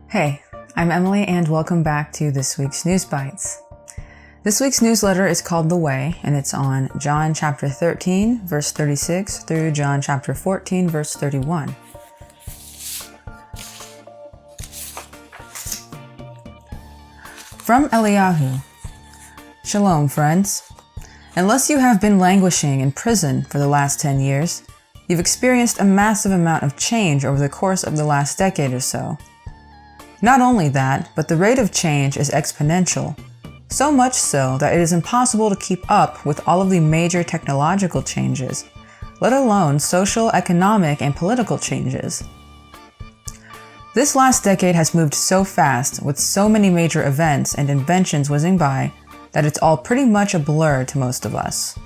Hey, I'm Emily and welcome back to this week's News Bytes. This week's newsletter is called The Way and it's on John chapter 13 verse 36 through John chapter 14 verse 31. From Eliyahu. Shalom, friends. Unless you have been languishing in prison for the last 10 years, you've experienced a massive amount of change over the course of the last decade or so. Not only that, but the rate of change is exponential, so much so that it is impossible to keep up with all of the major technological changes, let alone social, economic, and political changes. This last decade has moved so fast, with so many major events and inventions whizzing by, that it's all pretty much a blur to most of us.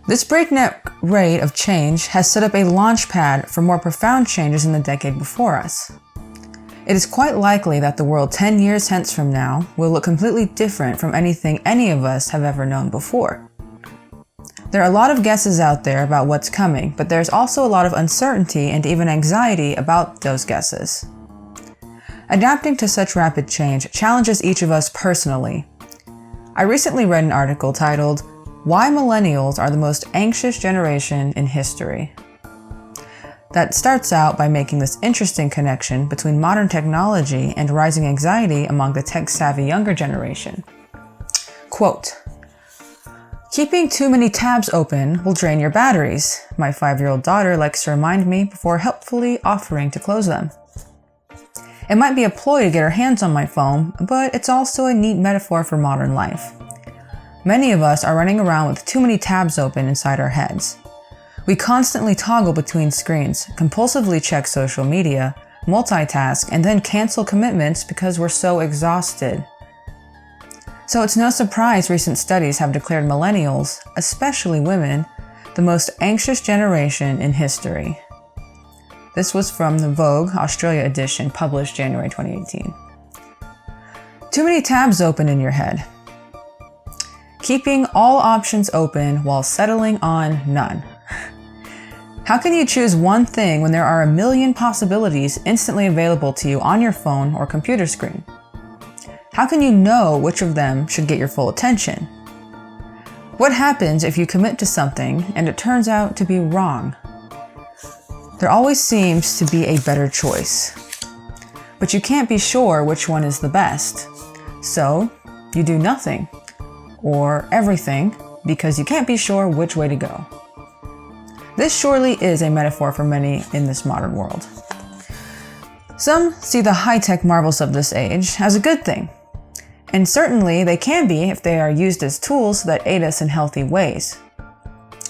This breakneck rate of change has set up a launch pad for more profound changes in the decade before us. It is quite likely that the world 10 years hence from now will look completely different from anything any of us have ever known before. There are a lot of guesses out there about what's coming, but there's also a lot of uncertainty and even anxiety about those guesses. Adapting to such rapid change challenges each of us personally. I recently read an article titled, "Why Millennials Are the Most Anxious Generation in History," that starts out by making this interesting connection between modern technology and rising anxiety among the tech-savvy younger generation. Quote, "Keeping too many tabs open will drain your batteries. My 5-year-old daughter likes to remind me before helpfully offering to close them. It might be a ploy to get her hands on my phone, but it's also a neat metaphor for modern life. Many of us are running around with too many tabs open inside our heads. We constantly toggle between screens, compulsively check social media, multitask, and then cancel commitments because we're so exhausted. So it's no surprise recent studies have declared millennials, especially women, the most anxious generation in history." This was from the Vogue Australia edition, published January 2018. Too many tabs open in your head. Keeping all options open while settling on none. How can you choose one thing when there are a million possibilities instantly available to you on your phone or computer screen? How can you know which of them should get your full attention? What happens if you commit to something and it turns out to be wrong? There always seems to be a better choice, but you can't be sure which one is the best. So you do nothing or everything because you can't be sure which way to go. This surely is a metaphor for many in this modern world. Some see the high-tech marvels of this age as a good thing, and certainly they can be if they are used as tools that aid us in healthy ways.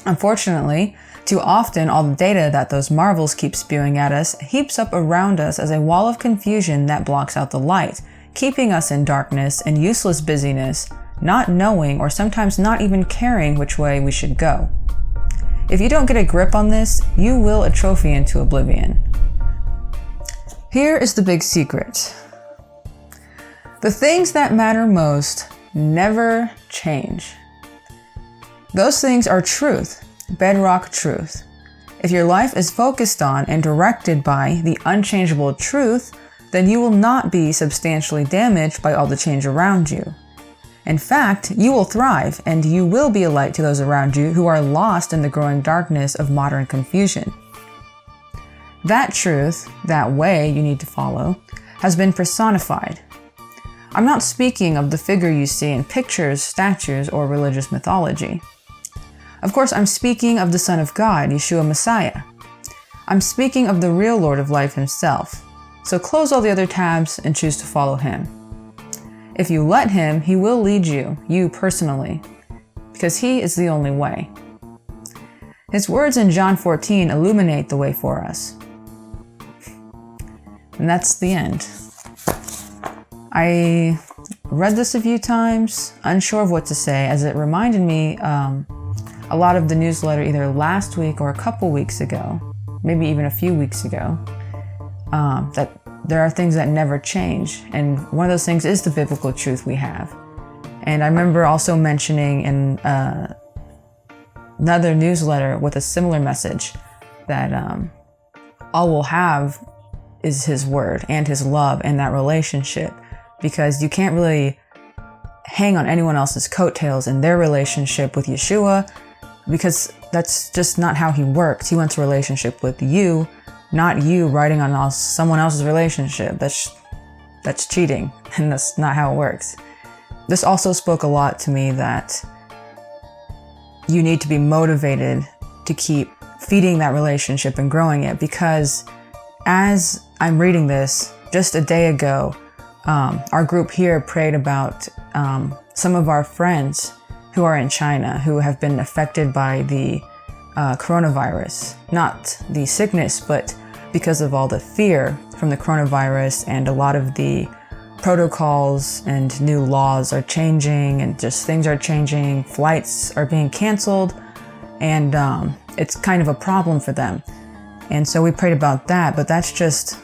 Unfortunately, too often all the data that those marvels keep spewing at us heaps up around us as a wall of confusion that blocks out the light, keeping us in darkness and useless busyness, not knowing or sometimes not even caring which way we should go. If you don't get a grip on this, you will atrophy into oblivion. Here is the big secret. The things that matter most never change. Those things are truth, bedrock truth. If your life is focused on and directed by the unchangeable truth, then you will not be substantially damaged by all the change around you. In fact, you will thrive and you will be a light to those around you who are lost in the growing darkness of modern confusion. That truth, that way you need to follow, has been personified. I'm not speaking of the figure you see in pictures, statues, or religious mythology. Of course, I'm speaking of the Son of God, Yeshua Messiah. I'm speaking of the real Lord of life himself. So close all the other tabs and choose to follow him. If you let him, he will lead you personally, because he is the only way. His words in John 14 illuminate the way for us. And that's the end. I read this a few times, unsure of what to say, as it reminded me a lot of the newsletter either last week or a couple weeks ago, maybe even a few weeks ago, that there are things that never change. And one of those things is the biblical truth we have. And I remember also mentioning in another newsletter with a similar message that all we'll have is his word and his love and that relationship, because you can't really hang on anyone else's coattails in their relationship with Yeshua, because that's just not how he works. He wants a relationship with you, not you riding on someone else's relationship. That's cheating, and that's not how it works. This also spoke a lot to me that you need to be motivated to keep feeding that relationship and growing it, because as I'm reading this, just a day ago, our group here prayed about some of our friends who are in China who have been affected by the coronavirus. Not the sickness, but because of all the fear from the coronavirus, and a lot of the protocols and new laws are changing, and just things are changing. Flights are being canceled, and it's kind of a problem for them. And so we prayed about that, but that's just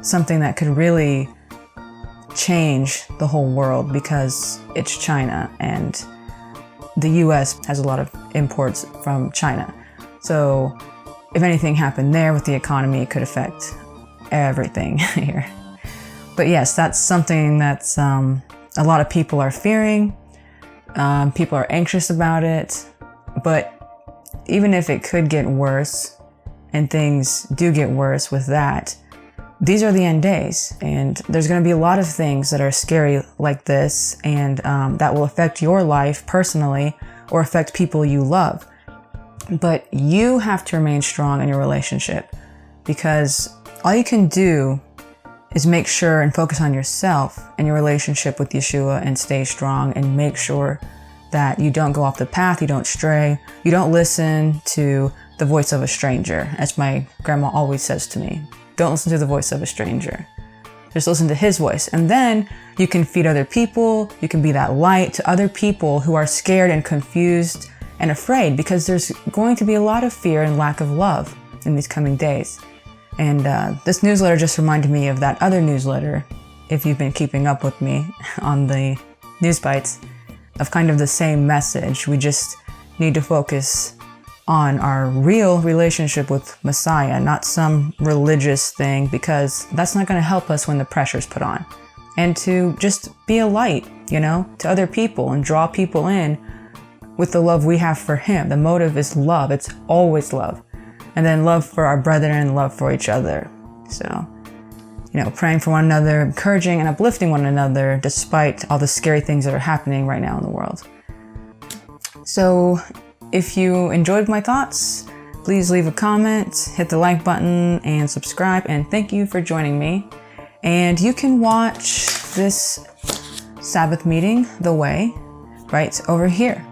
something that could really change the whole world, because it's China, and the US has a lot of imports from China. So if anything happened there with the economy, it could affect everything here. But yes, that's something that's a lot of people are fearing. People are anxious about it. But even if it could get worse, and things do get worse with that, these are the end days. And there's going to be a lot of things that are scary like this, and that will affect your life personally or affect people you love. But you have to remain strong in your relationship, because all you can do is make sure and focus on yourself and your relationship with Yeshua, and stay strong, and make sure that you don't go off the path, you don't stray, you don't listen to the voice of a stranger, as my grandma always says to me. Don't listen to the voice of a stranger. Just listen to his voice. And then you can feed other people, you can be that light to other people who are scared and confused and afraid, because there's going to be a lot of fear and lack of love in these coming days. And this newsletter just reminded me of that other newsletter, if you've been keeping up with me on the News Bytes, of kind of the same message. We just need to focus on our real relationship with Messiah, not some religious thing, because that's not going to help us when the pressure's put on. And to just be a light, to other people, and draw people in with the love we have for him. The motive is love. It's always love. And then love for our brethren and love for each other. So, praying for one another, encouraging and uplifting one another despite all the scary things that are happening right now in the world. So, if you enjoyed my thoughts, please leave a comment, hit the like button, and subscribe. And thank you for joining me. And you can watch this Sabbath meeting, The Way, right over here.